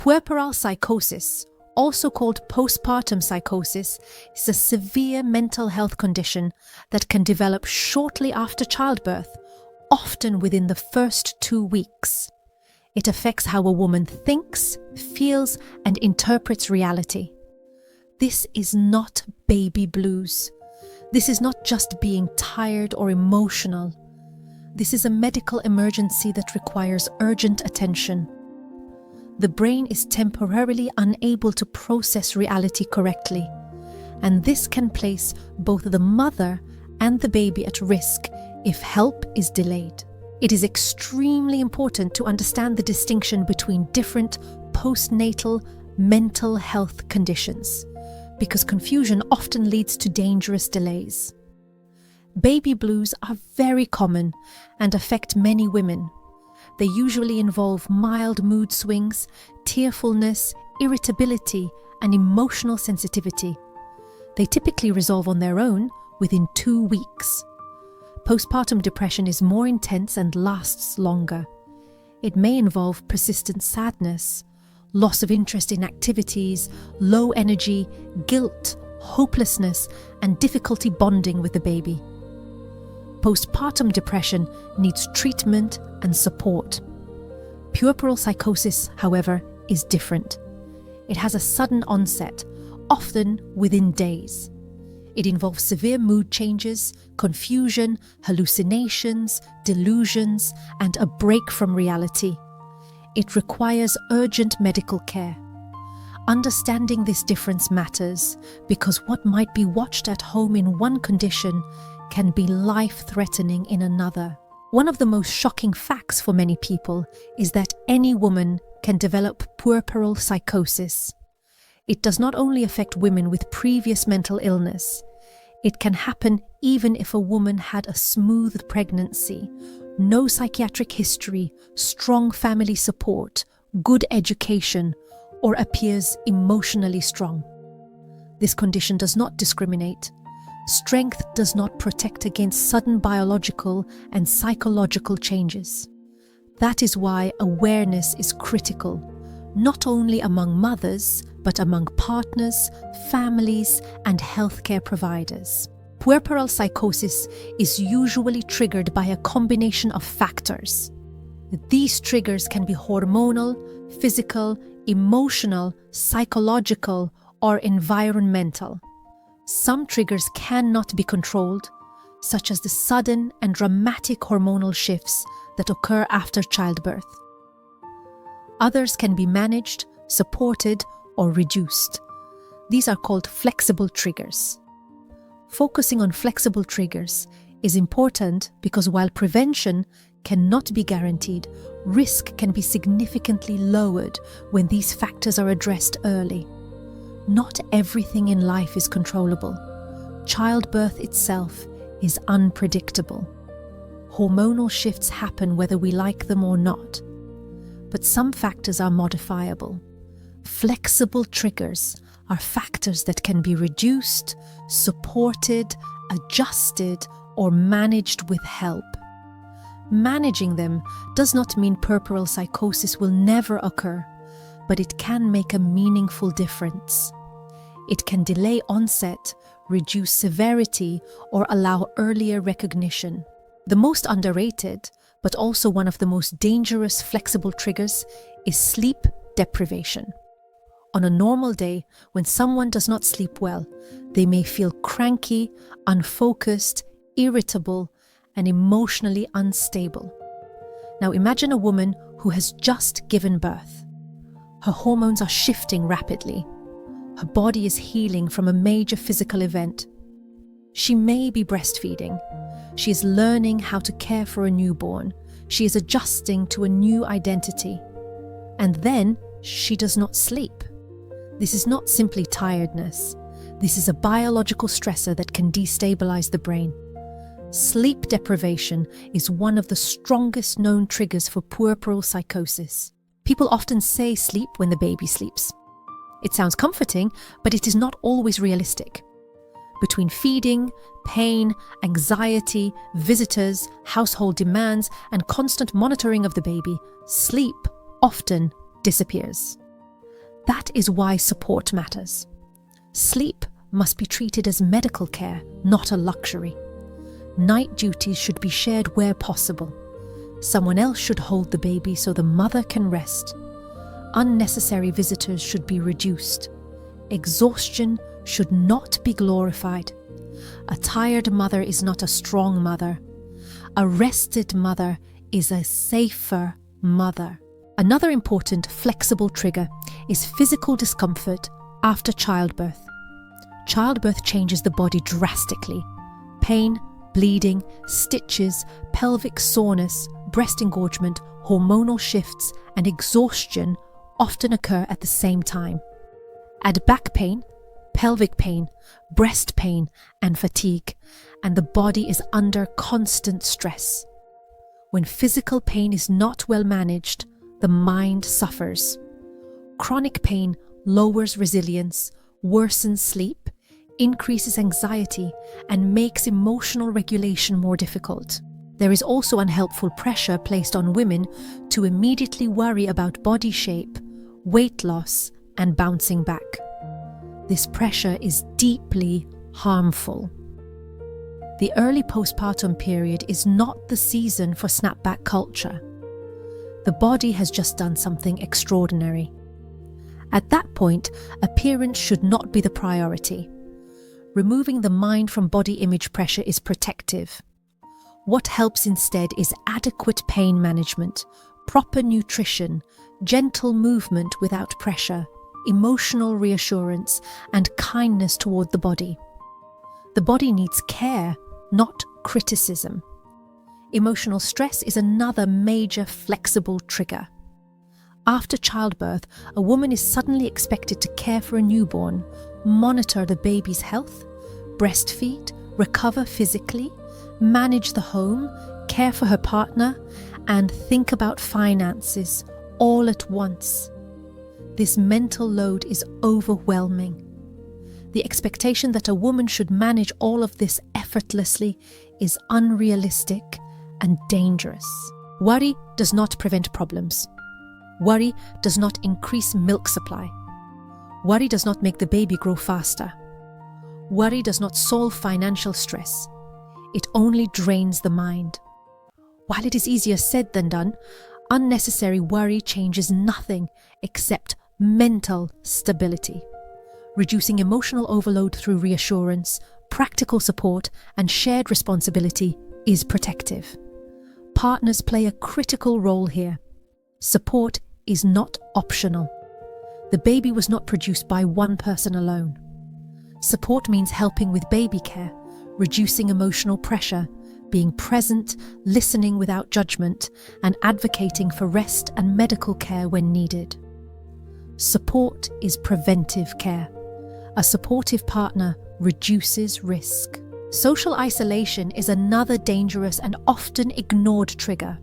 Puerperal psychosis, also called postpartum psychosis, is a severe mental health condition that can develop shortly after childbirth, often within the first 2 weeks. It affects how a woman thinks, feels, and interprets reality. This is not baby blues. This is not just being tired or emotional. This is a medical emergency that requires urgent attention. The brain is temporarily unable to process reality correctly, and this can place both the mother and the baby at risk if help is delayed. It is extremely important to understand the distinction between different postnatal mental health conditions, because confusion often leads to dangerous delays. Baby blues are very common and affect many women. They usually involve mild mood swings, tearfulness, irritability, and emotional sensitivity. They typically resolve on their own within 2 weeks. Postpartum depression is more intense and lasts longer. It may involve persistent sadness, loss of interest in activities, low energy, guilt, hopelessness, and difficulty bonding with the baby. Postpartum depression needs treatment and support. Puerperal psychosis, however, is different. It has a sudden onset, often within days. It involves severe mood changes, confusion, hallucinations, delusions, and a break from reality. It requires urgent medical care. Understanding this difference matters because what might be watched at home in one condition can be life-threatening in another. One of the most shocking facts for many people is that any woman can develop puerperal psychosis. It does not only affect women with previous mental illness. It can happen even if a woman had a smooth pregnancy, no psychiatric history, strong family support, good education, or appears emotionally strong. This condition does not discriminate. Strength does not protect against sudden biological and psychological changes. That is why awareness is critical, not only among mothers, but among partners, families, and healthcare providers. Puerperal psychosis is usually triggered by a combination of factors. These triggers can be hormonal, physical, emotional, psychological, or environmental. Some triggers cannot be controlled, such as the sudden and dramatic hormonal shifts that occur after childbirth. Others can be managed, supported, or reduced. These are called flexible triggers. Focusing on flexible triggers is important because while prevention cannot be guaranteed, risk can be significantly lowered when these factors are addressed early. Not everything in life is controllable. Childbirth itself is unpredictable. Hormonal shifts happen whether we like them or not. But some factors are modifiable. Flexible triggers are factors that can be reduced, supported, adjusted, or managed with help. Managing them does not mean puerperal psychosis will never occur, but it can make a meaningful difference. It can delay onset, reduce severity, or allow earlier recognition. The most underrated, but also one of the most dangerous flexible triggers, is sleep deprivation. On a normal day, when someone does not sleep well, they may feel cranky, unfocused, irritable, and emotionally unstable. Now imagine a woman who has just given birth. Her hormones are shifting rapidly. Her body is healing from a major physical event. She may be breastfeeding. She is learning how to care for a newborn. She is adjusting to a new identity. And then she does not sleep. This is not simply tiredness. This is a biological stressor that can destabilize the brain. Sleep deprivation is one of the strongest known triggers for puerperal psychosis. People often say sleep when the baby sleeps. It sounds comforting, but it is not always realistic. Between feeding, pain, anxiety, visitors, household demands, and constant monitoring of the baby, sleep often disappears. That is why support matters. Sleep must be treated as medical care, not a luxury. Night duties should be shared where possible. Someone else should hold the baby so the mother can rest. Unnecessary visitors should be reduced. Exhaustion should not be glorified. A tired mother is not a strong mother. A rested mother is a safer mother. Another important flexible trigger is physical discomfort after childbirth. Childbirth changes the body drastically. Pain, bleeding, stitches, pelvic soreness, breast engorgement, hormonal shifts, and exhaustion often occur at the same time. Add back pain, pelvic pain, breast pain, and fatigue, and the body is under constant stress. When physical pain is not well managed, the mind suffers. Chronic pain lowers resilience, worsens sleep, increases anxiety, and makes emotional regulation more difficult. There is also unhelpful pressure placed on women to immediately worry about body shape, weight loss, and bouncing back. This pressure is deeply harmful. The early postpartum period is not the season for snapback culture. The body has just done something extraordinary. At that point, appearance should not be the priority. Removing the mind from body image pressure is protective. What helps instead is adequate pain management, proper nutrition, gentle movement without pressure, emotional reassurance, and kindness toward the body. The body needs care, not criticism. Emotional stress is another major flexible trigger. After childbirth, a woman is suddenly expected to care for a newborn, monitor the baby's health, breastfeed, recover physically, manage the home, care for her partner, and think about finances all at once. This mental load is overwhelming. The expectation that a woman should manage all of this effortlessly is unrealistic and dangerous. Worry does not prevent problems. Worry does not increase milk supply. Worry does not make the baby grow faster. Worry does not solve financial stress. It only drains the mind. While it is easier said than done, unnecessary worry changes nothing except mental stability. Reducing emotional overload through reassurance, practical support, and shared responsibility is protective. Partners play a critical role here. Support is not optional. The baby was not produced by one person alone. Support means helping with baby care, reducing emotional pressure, being present, listening without judgment, and advocating for rest and medical care when needed. Support is preventive care. A supportive partner reduces risk. Social isolation is another dangerous and often ignored trigger.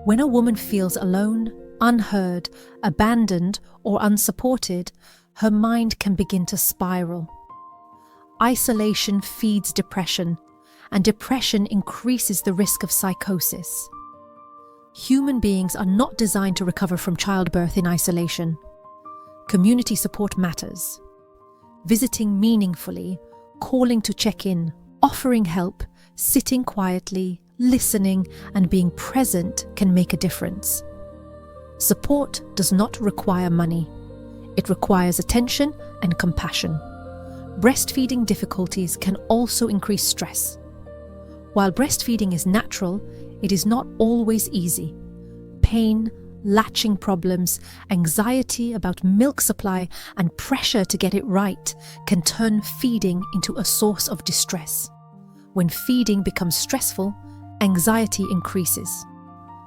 When a woman feels alone, unheard, abandoned, or unsupported, her mind can begin to spiral. Isolation feeds depression, and depression increases the risk of psychosis. Human beings are not designed to recover from childbirth in isolation. Community support matters. Visiting meaningfully, calling to check in, offering help, sitting quietly, listening, and being present can make a difference. Support does not require money. It requires attention and compassion. Breastfeeding difficulties can also increase stress. While breastfeeding is natural, it is not always easy. Pain, latching problems, anxiety about milk supply, and pressure to get it right can turn feeding into a source of distress. When feeding becomes stressful, anxiety increases.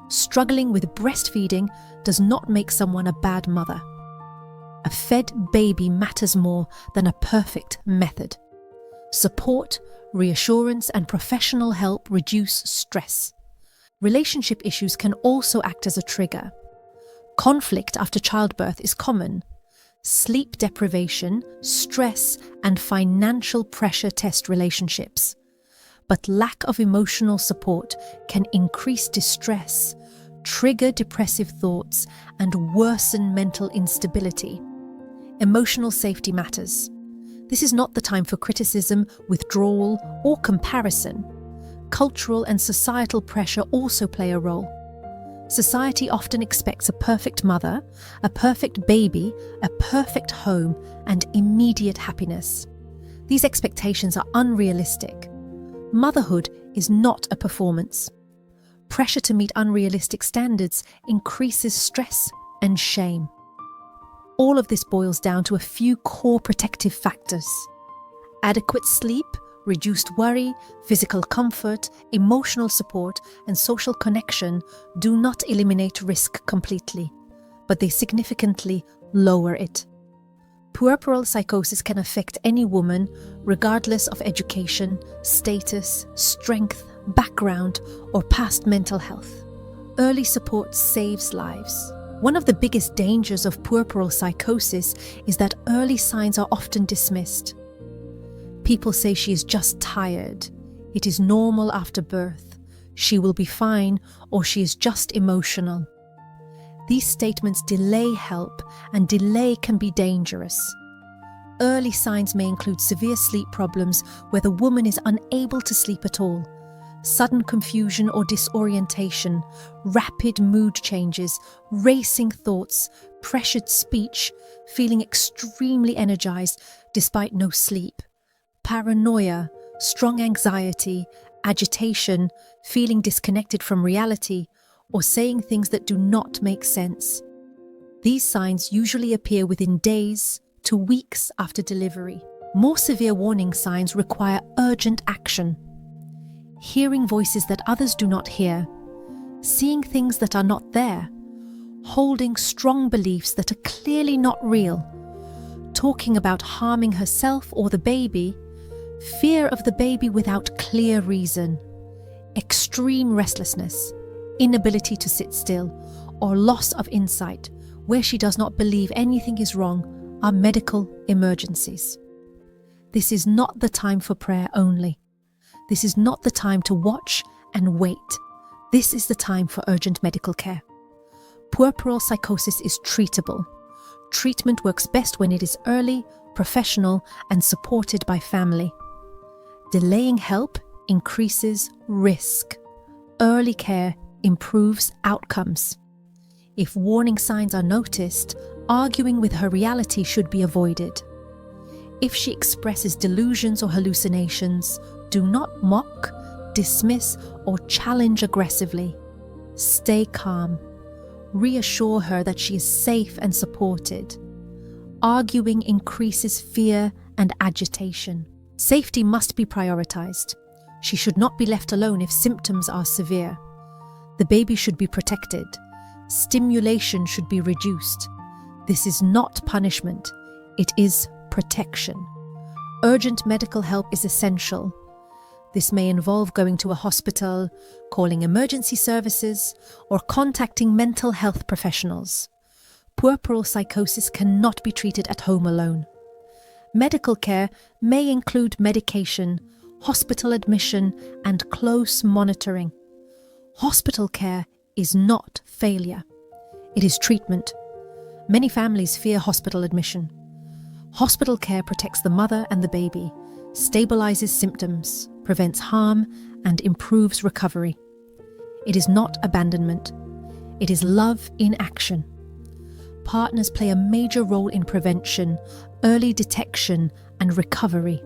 Struggling with breastfeeding does not make someone a bad mother. A fed baby matters more than a perfect method. Support, reassurance, and professional help reduce stress. Relationship issues can also act as a trigger. Conflict after childbirth is common. Sleep deprivation, stress, and financial pressure test relationships. But lack of emotional support can increase distress, trigger depressive thoughts, and worsen mental instability. Emotional safety matters. This is not the time for criticism, withdrawal, or comparison. Cultural and societal pressure also play a role. Society often expects a perfect mother, a perfect baby, a perfect home, and immediate happiness. These expectations are unrealistic. Motherhood is not a performance. Pressure to meet unrealistic standards increases stress and shame. All of this boils down to a few core protective factors: adequate sleep, reduced worry, physical comfort, emotional support, and social connection do not eliminate risk completely, but they significantly lower it. Puerperal psychosis can affect any woman, regardless of education, status, strength, background, or past mental health. Early support saves lives. One of the biggest dangers of puerperal psychosis is that early signs are often dismissed. People say she is just tired, it is normal after birth, she will be fine, or she is just emotional. These statements delay help, and delay can be dangerous. Early signs may include severe sleep problems where the woman is unable to sleep at all, sudden confusion or disorientation, rapid mood changes, racing thoughts, pressured speech, feeling extremely energized despite no sleep, paranoia, strong anxiety, agitation, feeling disconnected from reality, or saying things that do not make sense. These signs usually appear within days to weeks after delivery. More severe warning signs require urgent action. Hearing voices that others do not hear, seeing things that are not there, holding strong beliefs that are clearly not real, talking about harming herself or the baby, fear of the baby without clear reason, extreme restlessness, inability to sit still, or loss of insight where she does not believe anything is wrong are medical emergencies. This is not the time for prayer only. This is not the time to watch and wait. This is the time for urgent medical care. Puerperal psychosis is treatable. Treatment works best when it is early, professional, and supported by family. Delaying help increases risk. Early care improves outcomes. If warning signs are noticed, arguing with her reality should be avoided. If she expresses delusions or hallucinations, do not mock, dismiss, or challenge aggressively. Stay calm. Reassure her that she is safe and supported. Arguing increases fear and agitation. Safety must be prioritized. She should not be left alone if symptoms are severe. The baby should be protected. Stimulation should be reduced. This is not punishment. It is protection. Urgent medical help is essential. This may involve going to a hospital, calling emergency services, or contacting mental health professionals. Puerperal psychosis cannot be treated at home alone. Medical care may include medication, hospital admission, and close monitoring. Hospital care is not failure. It is treatment. Many families fear hospital admission. Hospital care protects the mother and the baby, stabilizes symptoms, prevents harm, and improves recovery. It is not abandonment. It is love in action. Partners play a major role in prevention, early detection, and recovery.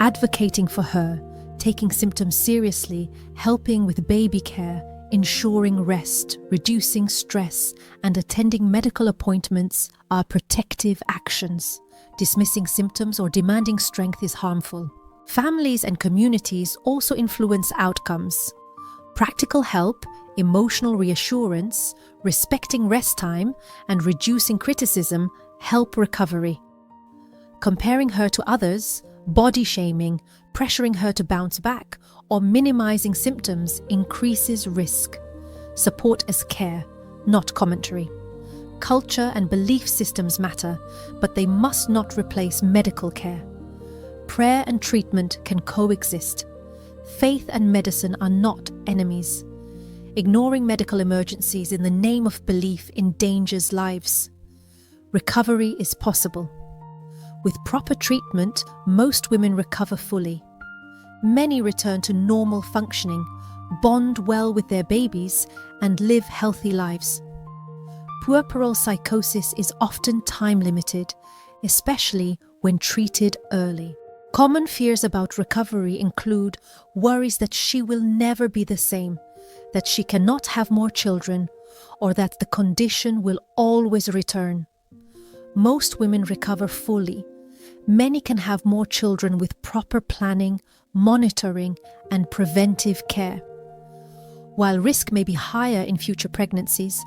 Advocating for her, taking symptoms seriously, helping with baby care, ensuring rest, reducing stress, and attending medical appointments are protective actions. Dismissing symptoms or demanding strength is harmful. Families and communities also influence outcomes. Practical help, emotional reassurance, respecting rest time, and reducing criticism help recovery. Comparing her to others, body shaming, pressuring her to bounce back, or minimizing symptoms increases risk. Support as care, not commentary. Culture and belief systems matter, but they must not replace medical care. Prayer and treatment can coexist. Faith and medicine are not enemies. Ignoring medical emergencies in the name of belief endangers lives. Recovery is possible. With proper treatment, most women recover fully. Many return to normal functioning, bond well with their babies, and live healthy lives. Puerperal psychosis is often time-limited, especially when treated early. Common fears about recovery include worries that she will never be the same, that she cannot have more children, or that the condition will always return. Most women recover fully. Many can have more children with proper planning, monitoring, and preventive care. While risk may be higher in future pregnancies,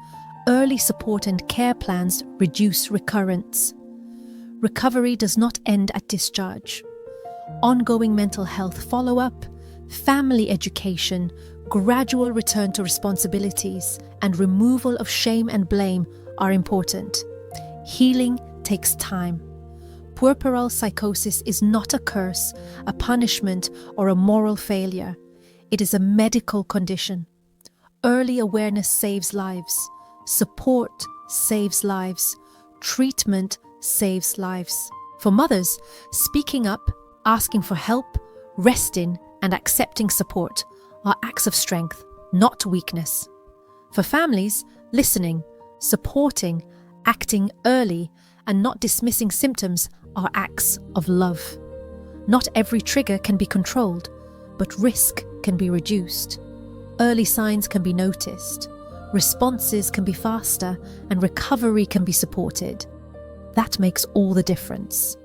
early support and care plans reduce recurrence. Recovery does not end at discharge. Ongoing mental health follow-up, family education, gradual return to responsibilities, and removal of shame and blame are important. Healing takes time. Puerperal psychosis is not a curse, a punishment, or a moral failure. It is a medical condition. Early awareness saves lives. Support saves lives. Treatment saves lives. For mothers, speaking up, asking for help, resting, and accepting support are acts of strength, not weakness. For families, listening, supporting, acting early, and not dismissing symptoms are acts of love. Not every trigger can be controlled, but risk can be reduced. Early signs can be noticed. Responses can be faster, and recovery can be supported. That makes all the difference.